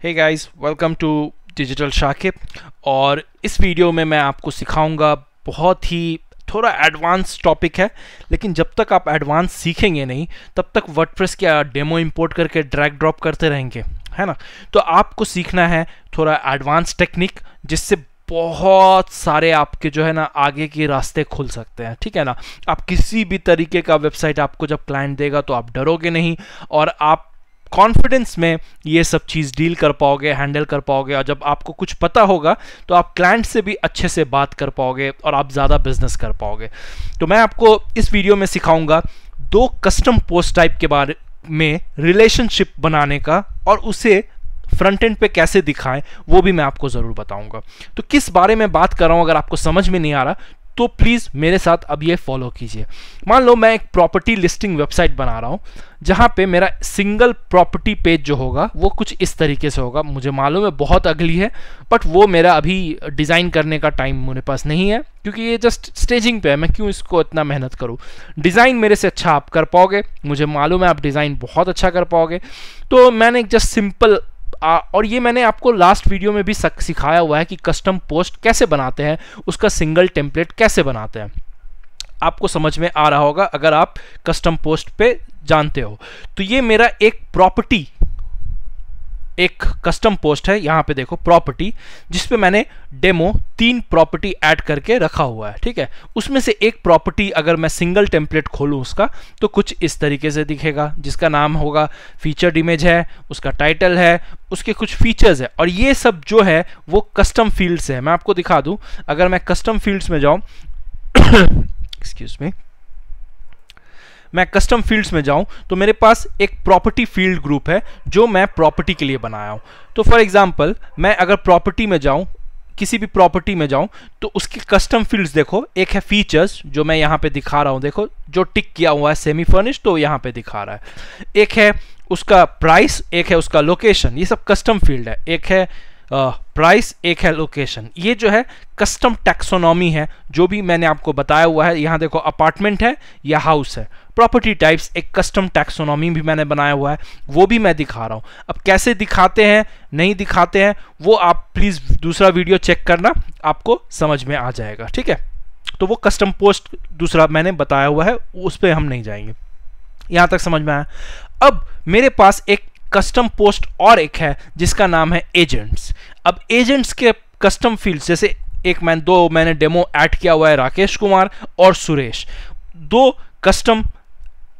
Hey guys, welcome to digital Shakib. और इस video में मैं आपको सिखाऊंगा, बहुत ही थोड़ा एडवांस टॉपिक है, लेकिन जब तक आप एडवांस सीखेंगे नहीं तब तक वर्डप्रेस क्या डेमो इंपोर्ट करके ड्रैग ड्रॉप करते रहेंगे, है ना। तो आपको सीखना है थोड़ा एडवांस टेक्निक, जिससे बहुत सारे आपके जो है ना आगे के रास्ते खुल सकते हैं, ठीक है ना। आप किसी भी तरीके का वेबसाइट आपको जब क्लाइंट देगा तो आप डरोगे नहीं और आप कॉन्फिडेंस में ये सब चीज़ डील कर पाओगे, हैंडल कर पाओगे। और जब आपको कुछ पता होगा तो आप क्लाइंट से भी अच्छे से बात कर पाओगे और आप ज़्यादा बिजनेस कर पाओगे। तो मैं आपको इस वीडियो में सिखाऊंगा 2 कस्टम पोस्ट टाइप के बारे में रिलेशनशिप बनाने का, और उसे फ्रंट एंड पे कैसे दिखाएं वो भी मैं आपको ज़रूर बताऊंगा। तो किस बारे में बात कर रहा हूं, अगर आपको समझ में नहीं आ रहा तो प्लीज़ मेरे साथ अब ये फॉलो कीजिए। मान लो मैं एक प्रॉपर्टी लिस्टिंग वेबसाइट बना रहा हूं, जहां पे मेरा सिंगल प्रॉपर्टी पेज जो होगा वो कुछ इस तरीके से होगा। मुझे मालूम है बहुत अगली है, बट वो मेरा अभी डिज़ाइन करने का टाइम मेरे पास नहीं है, क्योंकि ये जस्ट स्टेजिंग पे है। मैं क्यों इसको इतना मेहनत करूं। डिज़ाइन मेरे से अच्छा आप कर पाओगे, मुझे मालूम है आप डिज़ाइन बहुत अच्छा कर पाओगे। तो मैंने एक जस्ट सिंपल और ये मैंने आपको लास्ट वीडियो में भी सिखाया हुआ है कि कस्टम पोस्ट कैसे बनाते हैं, उसका सिंगल टेम्पलेट कैसे बनाते हैं। आपको समझ में आ रहा होगा अगर आप कस्टम पोस्ट पे जानते हो। तो ये मेरा एक कस्टम पोस्ट है, यहाँ पे देखो प्रॉपर्टी, जिसपे मैंने डेमो 3 प्रॉपर्टी ऐड करके रखा हुआ है, ठीक है। उसमें से एक प्रॉपर्टी अगर मैं सिंगल टेम्पलेट खोलूँ उसका, तो कुछ इस तरीके से दिखेगा, जिसका नाम होगा फीचर्ड इमेज है, उसका टाइटल है, उसके कुछ फीचर्स है, और ये सब जो है वो कस्टम फील्ड्स है। मैं आपको दिखा दूँ, अगर मैं कस्टम फील्ड्स में जाऊँ एक्सक्यूज मी, मैं कस्टम फील्ड्स में जाऊं तो मेरे पास एक प्रॉपर्टी फील्ड ग्रुप है जो मैं प्रॉपर्टी के लिए बनाया हूं। तो फॉर एग्जांपल मैं अगर प्रॉपर्टी में जाऊं, किसी भी प्रॉपर्टी में जाऊं, तो उसकी कस्टम फील्ड्स देखो, एक है फीचर्स जो मैं यहां पे दिखा रहा हूं, देखो जो टिक किया हुआ है सेमी फर्निश्ड, तो यहां पे दिखा रहा है। एक है उसका प्राइस, एक है उसका लोकेशन, ये सब कस्टम फील्ड है। एक है प्राइस, एक है लोकेशन। ये जो है कस्टम टैक्सोनॉमी है, जो भी मैंने आपको बताया हुआ है। यहाँ देखो अपार्टमेंट है या हाउस है। प्रॉपर्टी टाइप्स एक कस्टम टैक्सोनॉमी भी मैंने बनाया हुआ है, वो भी मैं दिखा रहा हूँ। अब कैसे दिखाते हैं नहीं दिखाते हैं वो आप प्लीज़ दूसरा वीडियो चेक करना, आपको समझ में आ जाएगा, ठीक है। तो वो कस्टम पोस्ट दूसरा मैंने बताया हुआ है, उस पर हम नहीं जाएंगे। यहाँ तक समझ में आया। अब मेरे पास एक कस्टम पोस्ट और एक है जिसका नाम है एजेंट्स। अब एजेंट्स के कस्टम फील्ड, जैसे दो मैंने डेमो ऐड किया हुआ है, राकेश कुमार और Suresh. 2 custom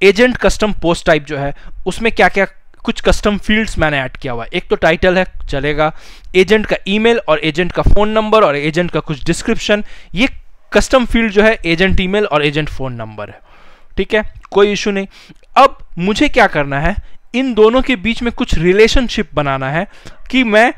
agent custom post type जो है, उसमें क्या क्या कुछ कस्टम फील्ड्स मैंने ऐड किया हुआ है। एक तो टाइटल है, चलेगा, एजेंट का ईमेल और एजेंट का फ़ोन नंबर और एजेंट का कुछ डिस्क्रिप्शन। ये कस्टम फील्ड जो है एजेंट ईमेल और एजेंट फ़ोन नंबर है, ठीक है, कोई इशू नहीं। अब मुझे क्या करना है, इन दोनों के बीच में कुछ रिलेशनशिप बनाना है कि मैं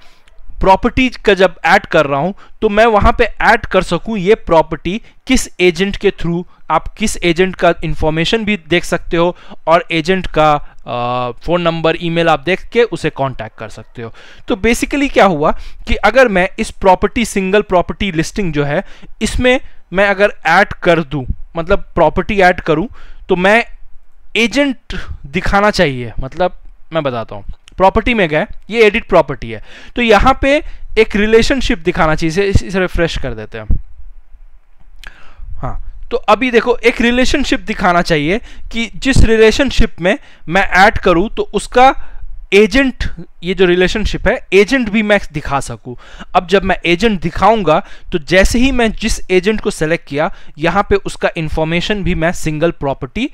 प्रॉपर्टी का जब ऐड कर रहा हूं तो मैं वहां पे ऐड कर सकूं ये प्रॉपर्टी किस एजेंट के थ्रू। आप किस एजेंट का इंफॉर्मेशन भी देख सकते हो और एजेंट का फ़ोन नंबर, ईमेल आप देख के उसे कांटेक्ट कर सकते हो। तो बेसिकली क्या हुआ कि अगर मैं इस प्रॉपर्टी सिंगल प्रॉपर्टी लिस्टिंग जो है, इसमें मैं अगर ऐड कर दूं, मतलब प्रॉपर्टी ऐड करूं, तो मैं एजेंट दिखाना चाहिए। मतलब मैं बताता हूँ, प्रॉपर्टी में गए, ये एडिट प्रॉपर्टी है, तो यहाँ पे एक रिलेशनशिप दिखाना चाहिए। इसे रिफ्रेश कर देते हैं। हाँ, तो अभी देखो एक रिलेशनशिप दिखाना चाहिए कि जिस रिलेशनशिप में मैं ऐड करूँ तो उसका एजेंट, ये जो रिलेशनशिप है एजेंट भी मैं दिखा सकूं। अब जब मैं एजेंट दिखाऊंगा तो जैसे ही मैं जिस एजेंट को सेलेक्ट किया, यहाँ पे उसका इंफॉर्मेशन भी मैं सिंगल प्रॉपर्टी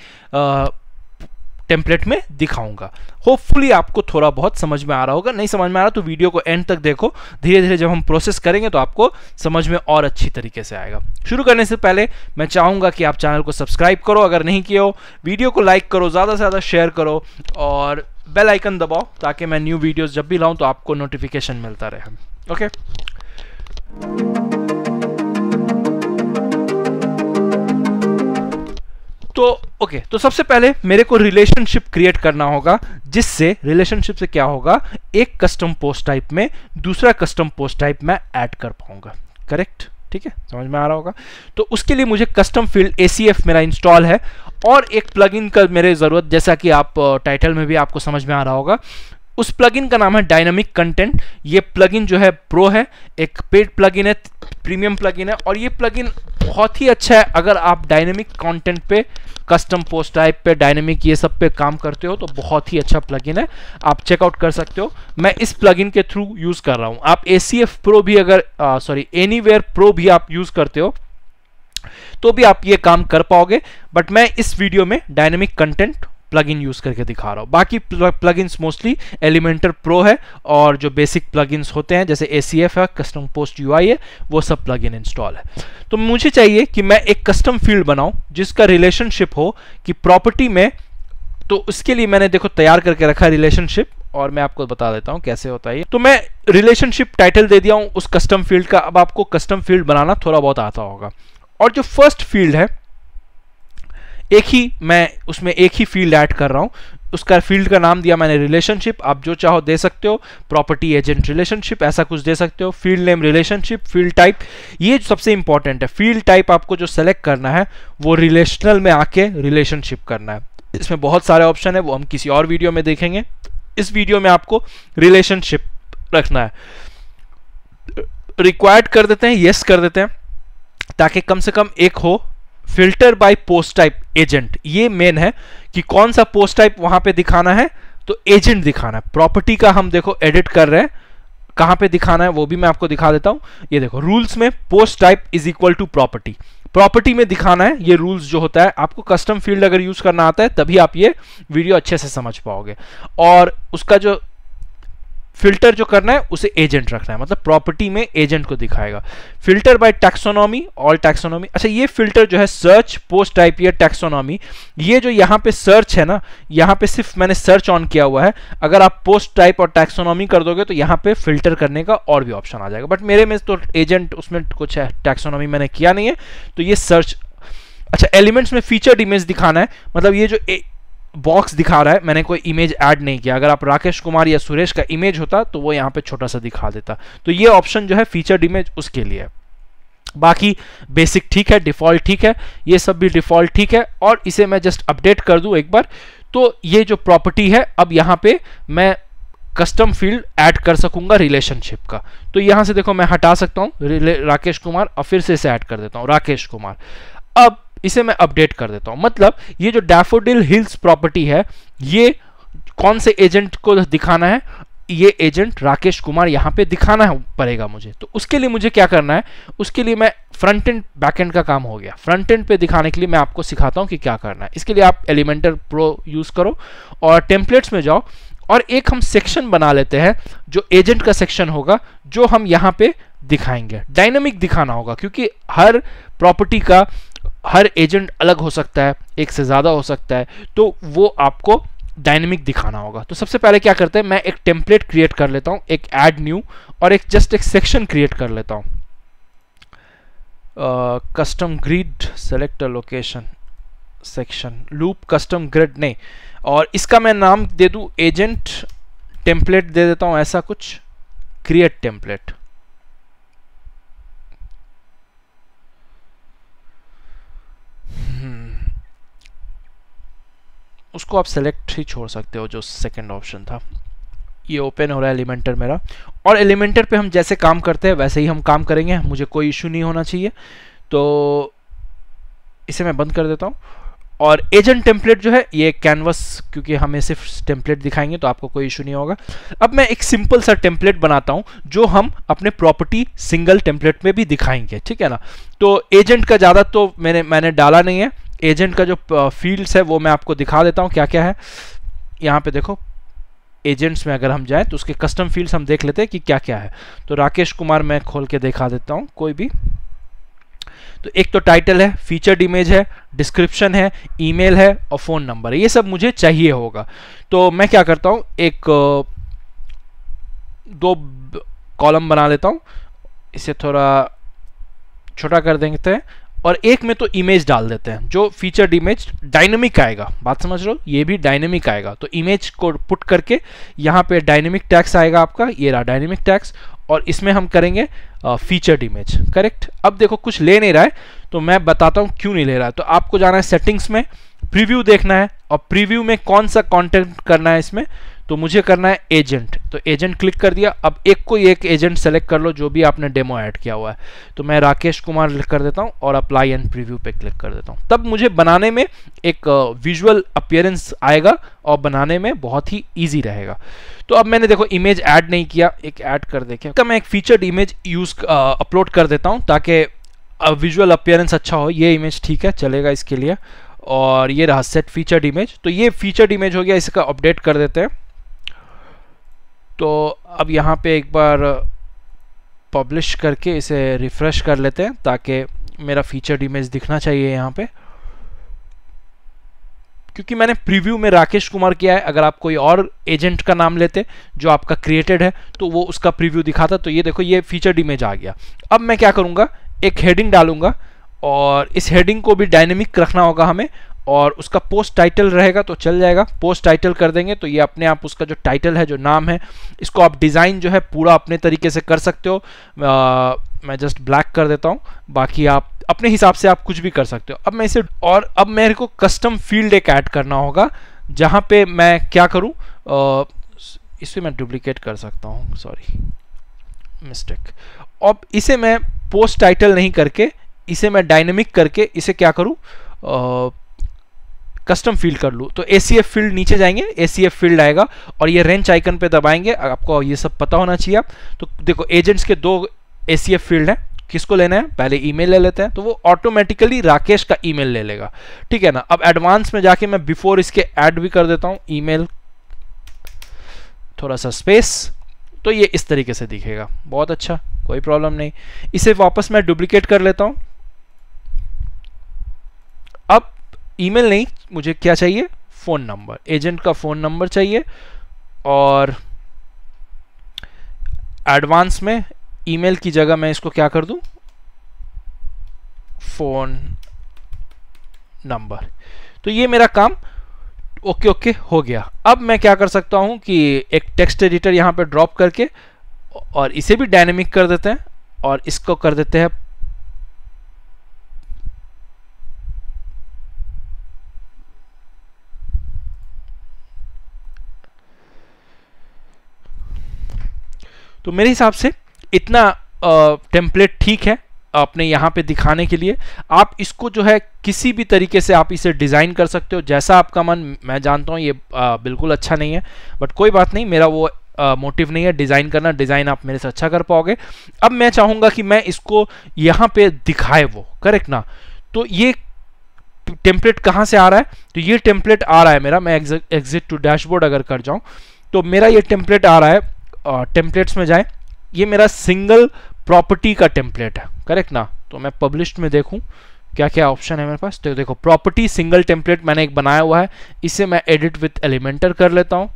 टेम्पलेट में दिखाऊंगा। होपफुली आपको थोड़ा बहुत समझ में आ रहा होगा। नहीं समझ में आ रहा तो वीडियो को एंड तक देखो। धीरे धीरे जब हम प्रोसेस करेंगे तो आपको समझ में और अच्छी तरीके से आएगा। शुरू करने से पहले मैं चाहूँगा कि आप चैनल को सब्सक्राइब करो अगर नहीं किए हो, वीडियो को लाइक करो, ज़्यादा से ज़्यादा शेयर करो और बेल आइकन दबाओ, ताकि मैं न्यू वीडियोस जब भी लाऊं तो आपको नोटिफिकेशन मिलता रहे। ओके, तो सबसे पहले मेरे को रिलेशनशिप क्रिएट करना होगा, जिससे रिलेशनशिप से क्या होगा, एक कस्टम पोस्ट टाइप में दूसरा कस्टम पोस्ट टाइप मैं ऐड कर पाऊंगा। करेक्ट, ठीक है, समझ में आ रहा होगा। तो उसके लिए मुझे कस्टम फील्ड ACF मेरा इंस्टॉल है और एक प्लगइन का मेरे ज़रूरत, जैसा कि आप टाइटल में भी आपको समझ में आ रहा होगा, उस प्लगइन का नाम है डायनामिक कंटेंट। ये प्लगइन जो है प्रो है, एक पेड प्लगइन है, प्रीमियम प्लगइन है, और ये प्लगइन बहुत ही अच्छा है अगर आप डायनेमिक कंटेंट पे, कस्टम पोस्ट टाइप पे, डायनेमिक ये सब पे काम करते हो तो बहुत ही अच्छा प्लगइन है, आप चेकआउट कर सकते हो। मैं इस प्लगइन के थ्रू यूज कर रहा हूं। आप ACF प्रो भी अगर एनीवेयर प्रो भी आप यूज करते हो तो भी आप ये काम कर पाओगे, बट मैं इस वीडियो में डायनेमिक कंटेंट प्लगइन यूज करके दिखा रहा हूं। बाकी प्लगइन्स मोस्टली एलिमेंटर प्रो है और जो बेसिक प्लगइन्स होते हैं जैसे ACF है, कस्टम पोस्ट UI है, वो सब प्लगइन इंस्टॉल है। तो मुझे चाहिए कि मैं एक कस्टम फील्ड बनाऊं जिसका रिलेशनशिप हो कि प्रॉपर्टी में, तो उसके लिए मैंने देखो तैयार करके रखा रिलेशनशिप, और मैं आपको बता देता हूं कैसे होता है ये। तो मैं रिलेशनशिप टाइटल दे दिया हूं उस कस्टम फील्ड का। अब आपको कस्टम फील्ड बनाना थोड़ा बहुत आता होगा, और जो फर्स्ट फील्ड है मैं उसमें एक ही फील्ड ऐड कर रहा हूं। उसका फील्ड का नाम दिया मैंने रिलेशनशिप। आप जो चाहो दे सकते हो, प्रॉपर्टी एजेंट रिलेशनशिप ऐसा कुछ दे सकते हो। Field name relationship, field type, ये सबसे इंपॉर्टेंट है। फील्ड टाइप आपको जो सेलेक्ट करना है वो रिलेशनल में आके रिलेशनशिप करना है। इसमें बहुत सारे ऑप्शन है, वो हम किसी और वीडियो में देखेंगे। इस वीडियो में आपको रिलेशनशिप रखना है। रिक्वायर्ड कर देते हैं, यस कर देते हैं, ताकि कम से कम एक हो। Filter by post type agent, ये मेन है कि कौन सा पोस्ट टाइप वहां पे दिखाना है, तो एजेंट दिखाना है। प्रॉपर्टी का हम देखो एडिट कर रहे हैं, कहां पे दिखाना है वो भी मैं आपको दिखा देता हूं। ये देखो रूल्स में post type is equal to property, property में दिखाना है ये रूल्स जो होता है। आपको कस्टम फील्ड अगर यूज करना आता है तभी आप ये वीडियो अच्छे से समझ पाओगे। और उसका जो फिल्टर जो करना है उसे एजेंट रखना है, मतलब प्रॉपर्टी में एजेंट को दिखाएगा। Filter by taxonomy, all taxonomy. अच्छा, ये फिल्टर जो है सर्च, पोस्ट टाइप, ये टैक्सोनॉमी, ये जो यहाँ पे सर्च है ना, यहाँ पे सिर्फ मैंने सर्च ऑन किया हुआ है। अगर आप पोस्ट टाइप और टैक्सोनॉमी कर दोगे तो यहाँ पे फिल्टर करने का और भी ऑप्शन आ जाएगा, बट मेरे में तो एजेंट उसमें कुछ है, टैक्सोनॉमी मैंने किया नहीं है, तो ये सर्च। अच्छा, एलिमेंट्स में फीचर्ड इमेज दिखाना है, मतलब ये जो बॉक्स दिखा रहा है, मैंने कोई इमेज ऐड नहीं किया। अगर आप राकेश कुमार या सुरेश का इमेज होता तो वो यहाँ पे छोटा सा दिखा देता। तो ये ऑप्शन जो है फीचर्ड इमेज उसके लिए है। बाकी बेसिक ठीक है, डिफॉल्ट ठीक है, ये सब भी डिफॉल्ट ठीक है। और इसे मैं जस्ट अपडेट कर दूं एक बार, तो ये जो प्रॉपर्टी है अब यहाँ पे मैं कस्टम फील्ड ऐड कर सकूंगा रिलेशनशिप का। तो यहां से देखो मैं हटा सकता हूं राकेश कुमार और फिर से इसे ऐड कर देता हूं राकेश कुमार। अब इसे मैं अपडेट कर देता हूं, मतलब ये जो डैफोडिल हिल्स प्रॉपर्टी है ये कौन से एजेंट को दिखाना है, ये एजेंट राकेश कुमार यहां पे दिखाना है पड़ेगा मुझे। तो उसके लिए मुझे क्या करना है, उसके लिए मैं फ्रंट एंड बैक एंड का काम हो गया। फ्रंट एंड पे दिखाने के लिए मैं आपको सिखाता हूं कि क्या करना है। इसके लिए आप एलिमेंटर प्रो यूज करो और टेम्पलेट्स में जाओ और एक हम सेक्शन बना लेते हैं जो एजेंट का सेक्शन होगा, जो हम यहाँ पे दिखाएंगे। डायनामिक दिखाना होगा क्योंकि हर प्रॉपर्टी का हर एजेंट अलग हो सकता है, एक से ज़्यादा हो सकता है, तो वो आपको डायनेमिक दिखाना होगा। तो सबसे पहले क्या करते हैं, मैं एक टेम्पलेट क्रिएट कर लेता हूँ, एक ऐड न्यू, और एक जस्ट एक सेक्शन क्रिएट कर लेता हूँ। Custom grid, select location, section loop, custom grid नहीं, और इसका मैं नाम दे दूँ एजेंट टेम्पलेट दे देता हूँ, ऐसा कुछ, क्रिएट टेम्पलेट। उसको आप सेलेक्ट ही छोड़ सकते हो, जो सेकंड ऑप्शन था। ये ओपन हो रहा है एलिमेंटर मेरा, और एलिमेंटर पे हम जैसे काम करते हैं वैसे ही हम काम करेंगे, मुझे कोई इशू नहीं होना चाहिए। तो इसे मैं बंद कर देता हूँ। और एजेंट टेम्पलेट जो है ये कैनवस, क्योंकि हमें सिर्फ टेम्पलेट दिखाएंगे तो आपको कोई इशू नहीं होगा। अब मैं एक सिंपल सा टेम्पलेट बनाता हूँ जो हम अपने प्रॉपर्टी सिंगल टेम्पलेट में भी दिखाएंगे, ठीक है ना। तो एजेंट का ज़्यादा तो मैंने डाला नहीं है। एजेंट का जो फील्ड्स है वो मैं आपको दिखा देता हूँ क्या क्या है। यहाँ पे देखो एजेंट्स में अगर हम जाएं तो उसके कस्टम फील्ड्स हम देख लेते हैं कि क्या क्या है। तो राकेश कुमार मैं खोल के दिखा देता हूँ कोई भी। तो एक तो टाइटल है, फीचर्ड इमेज है, डिस्क्रिप्शन है, ईमेल है और फ़ोन नंबर है, ये सब मुझे चाहिए होगा। तो मैं क्या करता हूँ, एक दो कॉलम बना लेता हूँ, इसे थोड़ा छोटा कर देते हैं, और एक में तो इमेज डाल देते हैं जो फीचर्ड इमेज डायनेमिक आएगा। बात समझ रहे हो, ये भी डायनेमिक आएगा। तो इमेज को पुट करके यहाँ पे डायनेमिक टैग्स आएगा आपका, ये रहा डायनेमिक टैग्स, और इसमें हम करेंगे फीचर्ड इमेज, करेक्ट। अब देखो कुछ ले नहीं रहा है तो मैं बताता हूँ क्यों नहीं ले रहा है। तो आपको जाना है सेटिंग्स में, प्रीव्यू देखना है, और प्रीव्यू में कौन सा कंटेंट करना है इसमें, तो मुझे करना है एजेंट, तो एजेंट क्लिक कर दिया। अब एक कोई एक एजेंट सेलेक्ट कर लो जो भी आपने डेमो ऐड किया हुआ है, तो मैं राकेश कुमार कर देता हूँ और अप्लाई एंड प्रीव्यू पे क्लिक कर देता हूँ। तब मुझे बनाने में एक विजुअल अपीयरेंस आएगा और बनाने में बहुत ही ईजी रहेगा। तो अब मैंने देखो इमेज ऐड नहीं किया, एक ऐड कर देखे तो मैं एक फीचर्ड इमेज यूज अपलोड कर देता हूँ ताकि विजुअल अपीयरेंस अच्छा हो। ये इमेज ठीक है, चलेगा इसके लिए। और ये रहा सेट फीचर्ड इमेज, तो ये फीचर्ड इमेज हो गया, इसका अपडेट कर देते हैं। तो अब यहाँ पे एक बार पब्लिश करके इसे रिफ्रेश कर लेते हैं ताकि मेरा फीचर्ड इमेज दिखना चाहिए यहाँ पे, क्योंकि मैंने प्रीव्यू में राकेश कुमार किया है। अगर आप कोई और एजेंट का नाम लेते जो आपका क्रिएटेड है तो वो उसका प्रीव्यू दिखाता। तो ये देखो ये फीचर्ड इमेज आ गया। अब मैं क्या करूँगा, एक हेडिंग डालूंगा और इस हेडिंग को भी डायनेमिक रखना होगा हमें, और उसका पोस्ट टाइटल रहेगा तो चल जाएगा। पोस्ट टाइटल कर देंगे तो ये अपने आप उसका जो टाइटल है, जो नाम है, इसको आप डिज़ाइन जो है पूरा अपने तरीके से कर सकते हो। मैं जस्ट ब्लैक कर देता हूँ, बाकी आप अपने हिसाब से आप कुछ भी कर सकते हो। अब मैं इसे, और अब मेरे को कस्टम फील्ड एक ऐड करना होगा जहाँ पे मैं क्या करूँ, इसे मैं डुप्लीकेट कर सकता हूँ, सॉरी मिस्टेक। अब इसे मैं पोस्ट टाइटल नहीं करके इसे मैं डायनेमिक करके इसे क्या करूँ, कस्टम फील्ड कर लूँ। तो ACF फील्ड नीचे जाएंगे, ACF फील्ड आएगा और ये रेंच आइकन पे दबाएंगे। आपको ये सब पता होना चाहिए। आप तो देखो एजेंट्स के 2 ACF फील्ड है, किसको लेना है, पहले ईमेल ले लेते हैं, तो वो ऑटोमेटिकली राकेश का ईमेल ले लेगा, ठीक है ना। अब एडवांस में जाके मैं बिफोर इसके ऐड भी कर देता हूँ ईमेल, थोड़ा सा स्पेस, तो ये इस तरीके से दिखेगा। बहुत अच्छा, कोई प्रॉब्लम नहीं। इसे वापस मैं डुप्लीकेट कर लेता हूँ। अब ईमेल नहीं, मुझे क्या चाहिए, फ़ोन नंबर, एजेंट का फ़ोन नंबर चाहिए। और एडवांस में ईमेल की जगह मैं इसको क्या कर दूं, फ़ोन नंबर। तो ये मेरा काम ओके हो गया। अब मैं क्या कर सकता हूं कि एक टेक्स्ट एडिटर यहां पे ड्रॉप करके और इसे भी डायनेमिक कर देते हैं और इसको कर देते हैं तो मेरे हिसाब से इतना टेम्पलेट ठीक है अपने यहाँ पे दिखाने के लिए। आप इसको जो है किसी भी तरीके से आप इसे डिज़ाइन कर सकते हो, जैसा आपका मन। मैं जानता हूँ ये बिल्कुल अच्छा नहीं है, बट कोई बात नहीं, मेरा वो मोटिव नहीं है डिज़ाइन करना। डिज़ाइन आप मेरे से अच्छा कर पाओगे। अब मैं चाहूँगा कि मैं इसको यहाँ पे दिखाए, वो करेक्ट ना। तो ये टेम्पलेट कहाँ से आ रहा है, तो ये टेम्पलेट आ रहा है मेरा, मैं एग्जिट टू डैशबोर्ड अगर कर जाऊँ तो मेरा ये टेम्पलेट आ रहा है। टेम्पलेट्स में जाए, ये मेरा सिंगल प्रॉपर्टी का टेम्पलेट है, करेक्ट ना। तो मैं पब्लिश्ड में देखूं क्या क्या ऑप्शन है मेरे पास। तो देखो प्रॉपर्टी सिंगल टेम्पलेट मैंने एक बनाया हुआ है, इसे मैं एडिट विथ एलिमेंटर कर लेता हूं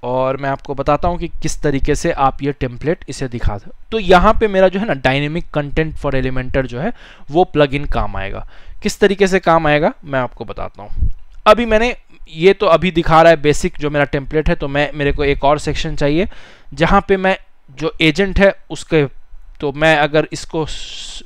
और मैं आपको बताता हूं कि किस तरीके से आप ये टेम्पलेट इसे दिखा दो। तो यहाँ पे मेरा जो है ना डायनेमिक कंटेंट फॉर एलिमेंटर जो है वो प्लगइन काम आएगा। किस तरीके से काम आएगा मैं आपको बताता हूँ। अभी मैंने ये तो अभी दिखा रहा है बेसिक जो मेरा टेम्पलेट है, तो मेरे को एक और सेक्शन चाहिए जहाँ पे मैं जो एजेंट है उसके, तो मैं अगर इसको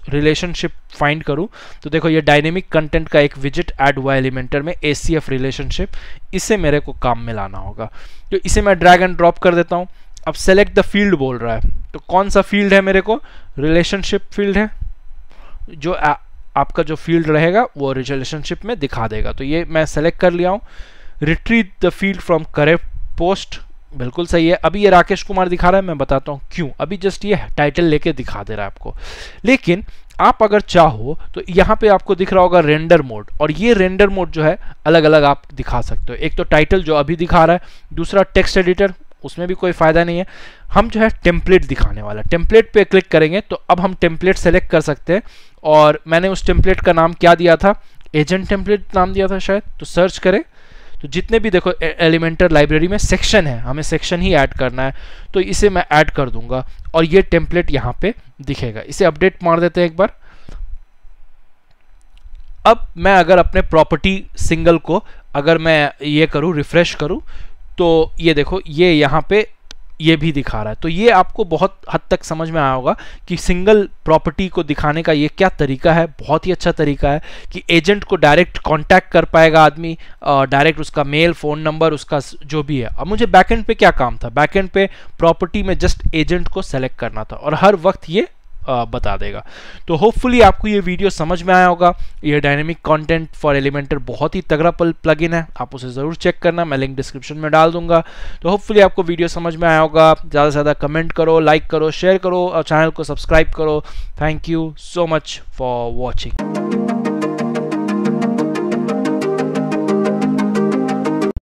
रिलेशनशिप फाइंड करूँ तो देखो ये डायनेमिक कंटेंट का एक विजिट ऐड हुआ एलिमेंटर में, ACF रिलेशनशिप, इसे मेरे को काम में लाना होगा। तो इसे मैं ड्रैग एंड ड्रॉप कर देता हूँ। अब सेलेक्ट द फील्ड बोल रहा है, तो कौन सा फील्ड है मेरे को, रिलेशनशिप फील्ड है। जो आपका जो फील्ड रहेगा वो रिलेशनशिप में दिखा देगा। तो ये मैं सेलेक्ट कर लिया हूँ। Retrieve the field from correct post, बिल्कुल सही है। अभी ये राकेश कुमार दिखा रहा है, मैं बताता हूँ क्यों। अभी जस्ट ये टाइटल लेके दिखा दे रहा है आपको, लेकिन आप अगर चाहो तो यहाँ पे आपको दिख रहा होगा रेंडर मोड, और ये रेंडर मोड जो है अलग अलग आप दिखा सकते हो। एक तो टाइटल जो अभी दिखा रहा है, दूसरा टेक्स्ट एडिटर, उसमें भी कोई फायदा नहीं है। हम जो है टेम्पलेट दिखाने वाला, टेम्पलेट पे क्लिक करेंगे तो अब हम टेम्पलेट सेलेक्ट कर सकते हैं। और मैंने उस टेम्पलेट का नाम क्या दिया था, एजेंट टेम्पलेट नाम दिया था शायद। तो सर्च करें तो जितने भी देखो एलिमेंटर लाइब्रेरी में सेक्शन है, हमें सेक्शन ही ऐड करना है, तो इसे मैं ऐड कर दूंगा और ये टेम्पलेट यहाँ पे दिखेगा। इसे अपडेट मार देते हैं एक बार। अब मैं अगर अपने प्रॉपर्टी सिंगल को अगर मैं ये करूँ, रिफ्रेश करूँ, तो ये देखो ये यहाँ पे ये भी दिखा रहा है। तो ये आपको बहुत हद तक समझ में आया होगा कि सिंगल प्रॉपर्टी को दिखाने का ये क्या तरीका है। बहुत ही अच्छा तरीका है कि एजेंट को डायरेक्ट कांटेक्ट कर पाएगा आदमी, डायरेक्ट उसका मेल, फ़ोन नंबर, उसका जो भी है। अब मुझे बैकएंड पे क्या काम था, बैकएंड पे प्रॉपर्टी में जस्ट एजेंट को सेलेक्ट करना था और हर वक्त ये बता देगा। तो होपफुली आपको ये वीडियो समझ में आया होगा। ये डायनेमिक कंटेंट फॉर एलिमेंटर बहुत ही तगड़ा प्लगइन है, आप उसे ज़रूर चेक करना, मैं लिंक डिस्क्रिप्शन में डाल दूंगा। तो होपफुली आपको वीडियो समझ में आया होगा। ज़्यादा से ज़्यादा कमेंट करो, लाइक करो, शेयर करो और चैनल को सब्सक्राइब करो। Thank you so much for watching.